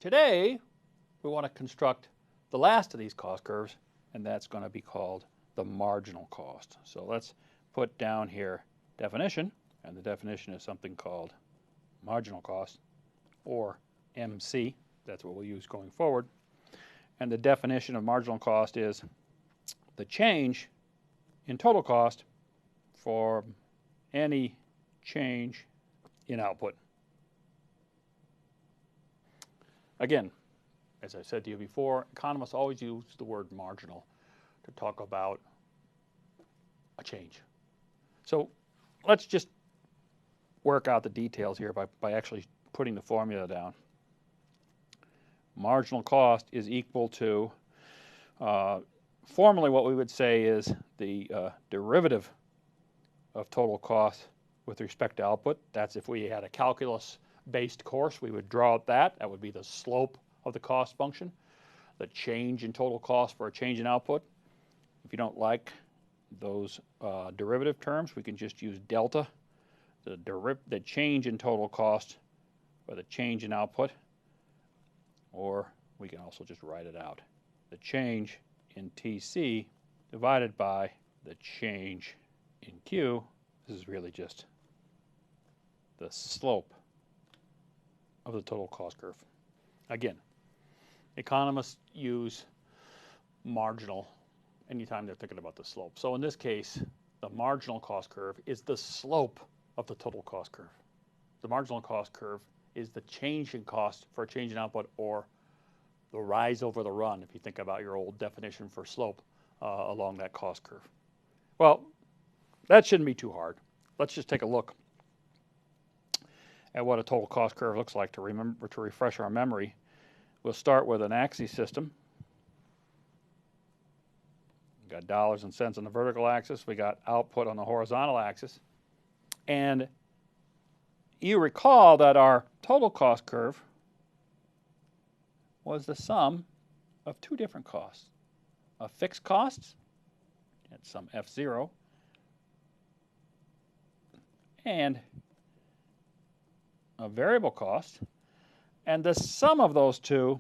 Today, we want to construct the last of these cost curves, and that's going to be called the marginal cost. So let's put down here definition, and the definition is something called marginal cost, or MC. That's what we'll use going forward. And the definition of marginal cost is the change in total cost for any change in output. Again, as I said to you before, economists always use the word marginal to talk about a change. So let's just work out the details here by actually putting the formula down. Marginal cost is equal to, formally what we would say is the derivative of total cost with respect to output. That's if we had a calculus-based course, we would draw out that. That would be the slope of the cost function, the change in total cost for a change in output. If you don't like those derivative terms, we can just use delta, the change in total cost for the change in output, or we can also just write it out. The change in TC divided by the change in Q. This is really just the slope of the total cost curve. Again, economists use marginal anytime they're thinking about the slope. So in this case, the marginal cost curve is the slope of the total cost curve. The marginal cost curve is the change in cost for a change in output, or the rise over the run, if you think about your old definition for slope along that cost curve. Well, that shouldn't be too hard. Let's just take a look at what a total cost curve looks like to refresh our memory. We'll start with an axis system. We've got dollars and cents on the vertical axis. We got output on the horizontal axis. And you recall that our total cost curve was the sum of two different costs. A fixed cost at some F0, and a variable cost, and the sum of those two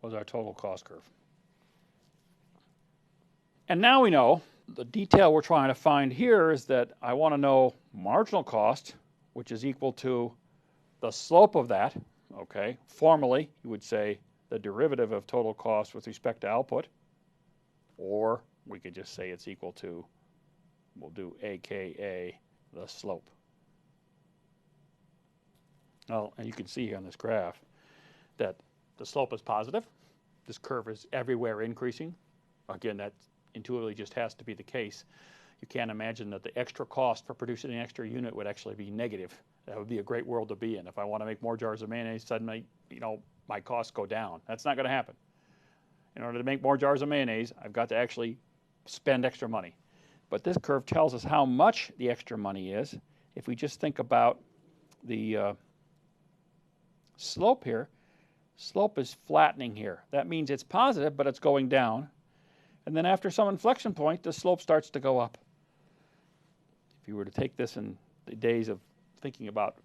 was our total cost curve. And now we know the detail we're trying to find here is that I want to know marginal cost, which is equal to the slope of that. Okay, formally you would say the derivative of total cost with respect to output, or we could just say it's equal to, we'll do AKA the slope. Well, and you can see here on this graph that the slope is positive. This curve is everywhere increasing. Again, that intuitively just has to be the case. You can't imagine that the extra cost for producing an extra unit would actually be negative. That would be a great world to be in. If I want to make more jars of mayonnaise, suddenly, my costs go down. That's not going to happen. In order to make more jars of mayonnaise, I've got to actually spend extra money. But this curve tells us how much the extra money is. If we just think about the slope here, slope is flattening here. That means it's positive, but it's going down. And then after some inflection point, the slope starts to go up. If you were to take this in the days of thinking about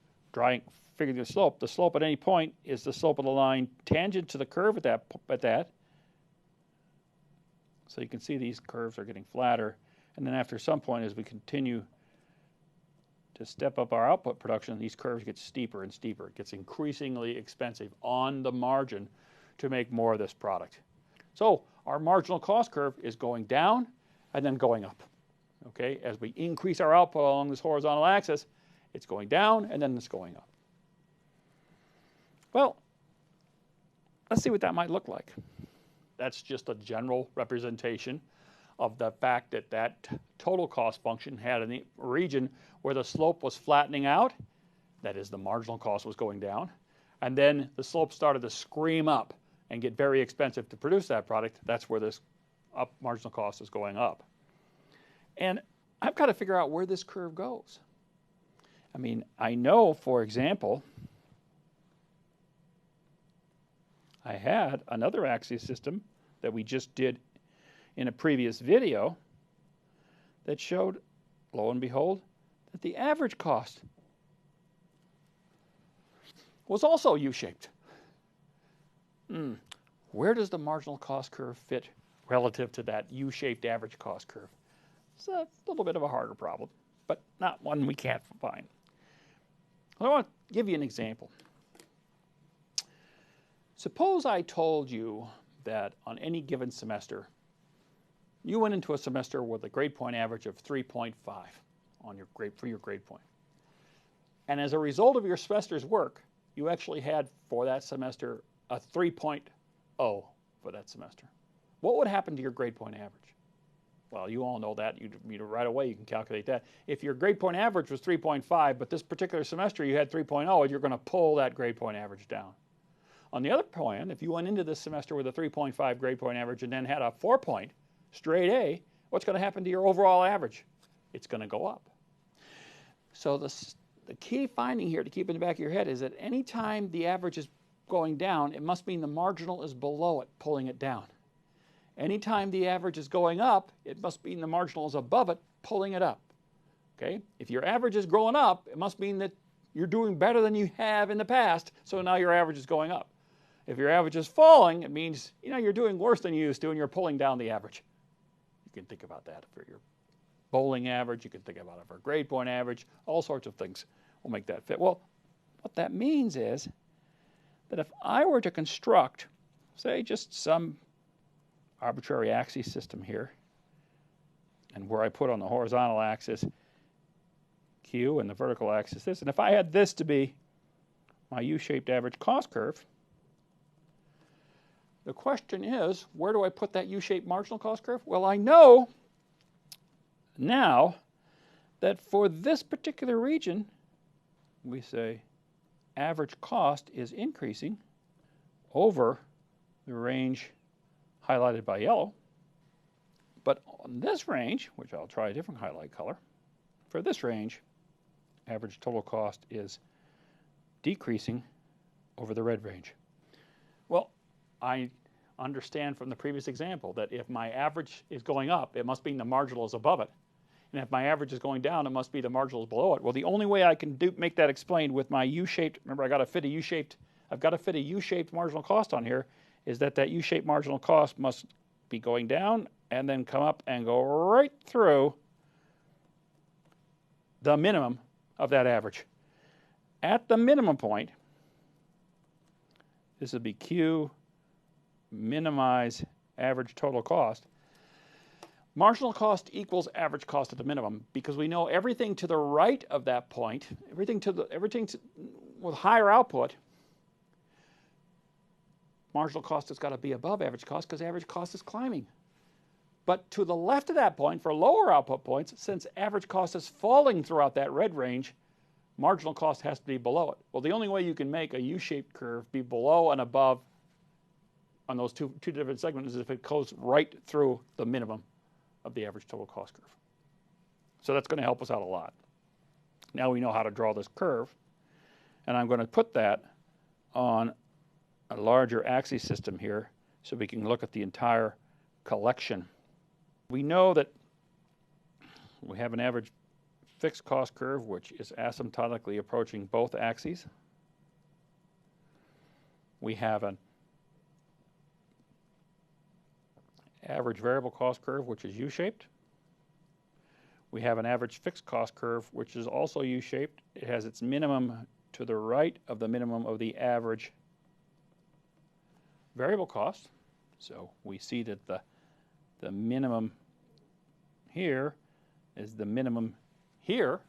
figuring the slope at any point is the slope of the line tangent to the curve at that. So you can see these curves are getting flatter. And then after some point, as we continue to step up our output production, these curves get steeper and steeper. It gets increasingly expensive on the margin to make more of this product. So our marginal cost curve is going down and then going up. Okay, as we increase our output along this horizontal axis, it's going down and then it's going up. Well, let's see what that might look like. That's just a general representation of the fact that that total cost function had a region where the slope was flattening out, that is, the marginal cost was going down, and then the slope started to scream up and get very expensive to produce that product. That's where this marginal cost is going up. And I've got to figure out where this curve goes. I mean, I know, for example, I had another axis system that we just did in a previous video that showed, lo and behold, that the average cost was also U-shaped. Where does the marginal cost curve fit relative to that U-shaped average cost curve? It's a little bit of a harder problem, but not one we can't find. I want to give you an example. Suppose I told you that on any given semester, you went into a semester with a grade point average of 3.5 on your grade, for your grade point. And as a result of your semester's work, you actually had for that semester a 3.0 for that semester. What would happen to your grade point average? Well, you all know that. Right away you can calculate that. If your grade point average was 3.5, but this particular semester you had 3.0, you're going to pull that grade point average down. On the other hand, if you went into this semester with a 3.5 grade point average and then had a 4-point straight A, what's going to happen to your overall average? It's going to go up. So the key finding here to keep in the back of your head is that any time the average is going down, it must mean the marginal is below it, pulling it down. Anytime the average is going up, it must mean the marginal is above it, pulling it up. Okay? If your average is growing up, it must mean that you're doing better than you have in the past, so now your average is going up. If your average is falling, it means you're doing worse than you used to and you're pulling down the average. You can think about that for your bowling average, you can think about it for a grade point average, all sorts of things will make that fit. Well, what that means is that if I were to construct, say, just some arbitrary axis system here, and where I put on the horizontal axis Q and the vertical axis this, and if I had this to be my U-shaped average cost curve, the question is, where do I put that U-shaped marginal cost curve? Well, I know now that for this particular region, we say average cost is increasing over the range highlighted by yellow. But on this range, which I'll try a different highlight color, for this range, average total cost is decreasing over the red range. Well, I understand from the previous example that if my average is going up, it must mean the marginal is above it. And if my average is going down, it must be the marginal is below it. Well, the only way I can make that explained with my U-shaped, remember I've got to fit a U-shaped marginal cost on here, is that U-shaped marginal cost must be going down and then come up and go right through the minimum of that average. At the minimum point, this would be Q minimize average total cost. Marginal cost equals average cost at the minimum because we know everything to the right of that point, everything with higher output, marginal cost has got to be above average cost because average cost is climbing. But to the left of that point, for lower output points, since average cost is falling throughout that red range, marginal cost has to be below it. Well, the only way you can make a U-shaped curve be below and above on those two different segments is if it goes right through the minimum of the average total cost curve. So that's going to help us out a lot. Now we know how to draw this curve, and I'm going to put that on a larger axis system here so we can look at the entire collection. We know that we have an average fixed cost curve which is asymptotically approaching both axes. We have an average variable cost curve which is U-shaped. We have an average fixed cost curve which is also U-shaped. It has its minimum to the right of the minimum of the average variable cost. So we see that the minimum here is the minimum here.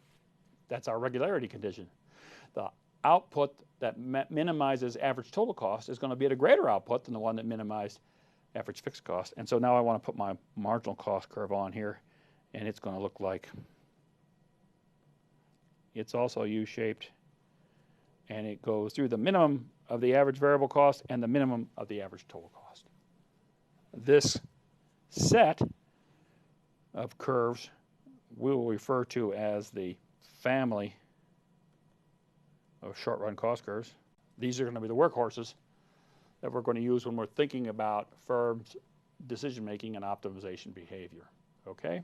That's our regularity condition. The output that minimizes average total cost is going to be at a greater output than the one that minimized average fixed cost. And so now I want to put my marginal cost curve on here, and it's going to look like it's also U-shaped, and it goes through the minimum of the average variable cost and the minimum of the average total cost. This set of curves we will refer to as the family of short-run cost curves. These are going to be the workhorses that we're going to use when we're thinking about firms' decision-making and optimization behavior. Okay?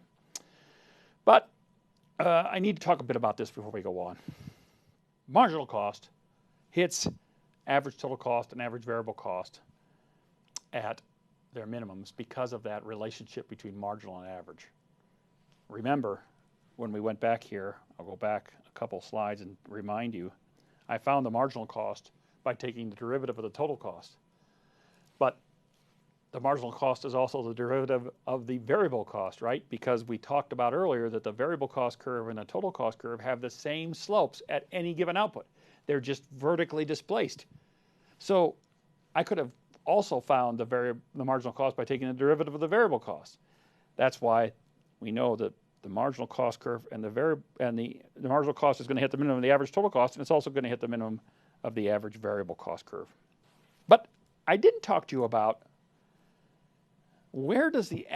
But I need to talk a bit about this before we go on. Marginal cost hits average total cost and average variable cost at their minimums because of that relationship between marginal and average. Remember, when we went back here, I'll go back a couple slides and remind you, I found the marginal cost by taking the derivative of the total cost. But the marginal cost is also the derivative of the variable cost, right? Because we talked about earlier that the variable cost curve and the total cost curve have the same slopes at any given output. They're just vertically displaced. So I could have also found the marginal cost by taking the derivative of the variable cost. That's why we know that the marginal cost curve and the marginal cost is going to hit the minimum of the average total cost, and it's also going to hit the minimum of the average variable cost curve. But I didn't talk to you about where does the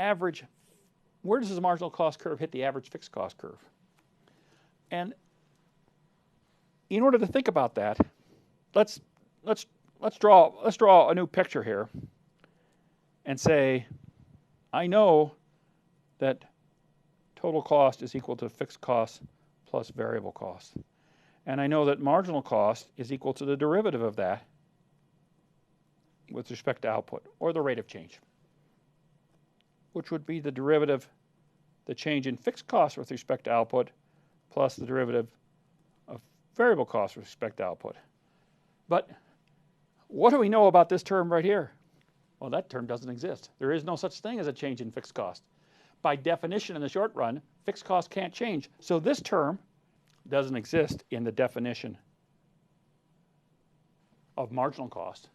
marginal cost curve hit the average fixed cost curve? And in order to think about that, let's draw a new picture here and say, I know that total cost is equal to fixed cost plus variable cost. And I know that marginal cost is equal to the derivative of that with respect to output, or the rate of change, which would be the derivative, the change in fixed cost with respect to output, plus the derivative of variable cost with respect to output. But what do we know about this term right here? Well, that term doesn't exist. There is no such thing as a change in fixed cost. By definition, in the short run, fixed cost can't change. So this term doesn't exist in the definition of marginal cost.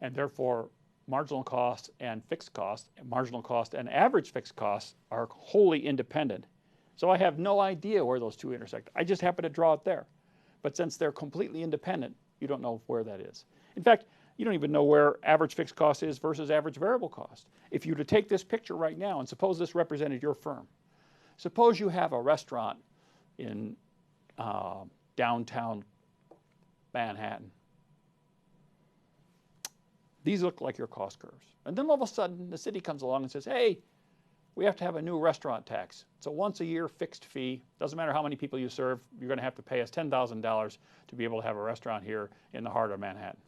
And therefore, marginal cost and fixed cost, marginal cost and average fixed costs are wholly independent. So I have no idea where those two intersect. I just happen to draw it there. But since they're completely independent, you don't know where that is. In fact, you don't even know where average fixed cost is versus average variable cost. If you were to take this picture right now and suppose this represented your firm. Suppose you have a restaurant in downtown Manhattan. These look like your cost curves. And then all of a sudden, the city comes along and says, hey, we have to have a new restaurant tax. It's a once a year fixed fee. Doesn't matter how many people you serve, you're going to have to pay us $10,000 to be able to have a restaurant here in the heart of Manhattan.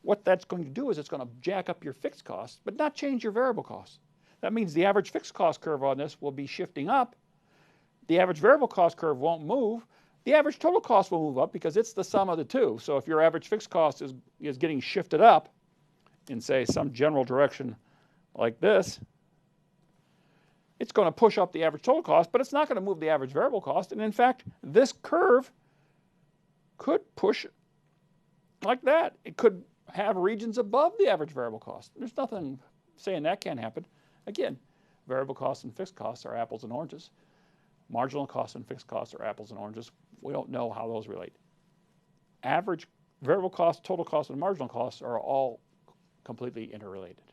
What that's going to do is it's going to jack up your fixed costs, but not change your variable costs. That means the average fixed cost curve on this will be shifting up. The average variable cost curve won't move. The average total cost will move up because it's the sum of the two. So if your average fixed cost is getting shifted up in, say, some general direction like this, it's going to push up the average total cost, but it's not going to move the average variable cost. And in fact, this curve could push like that. It could have regions above the average variable cost. There's nothing saying that can't happen. Again, variable costs and fixed costs are apples and oranges. Marginal costs and fixed costs are apples and oranges. We don't know how those relate. Average variable cost, total cost, and marginal costs are all completely interrelated.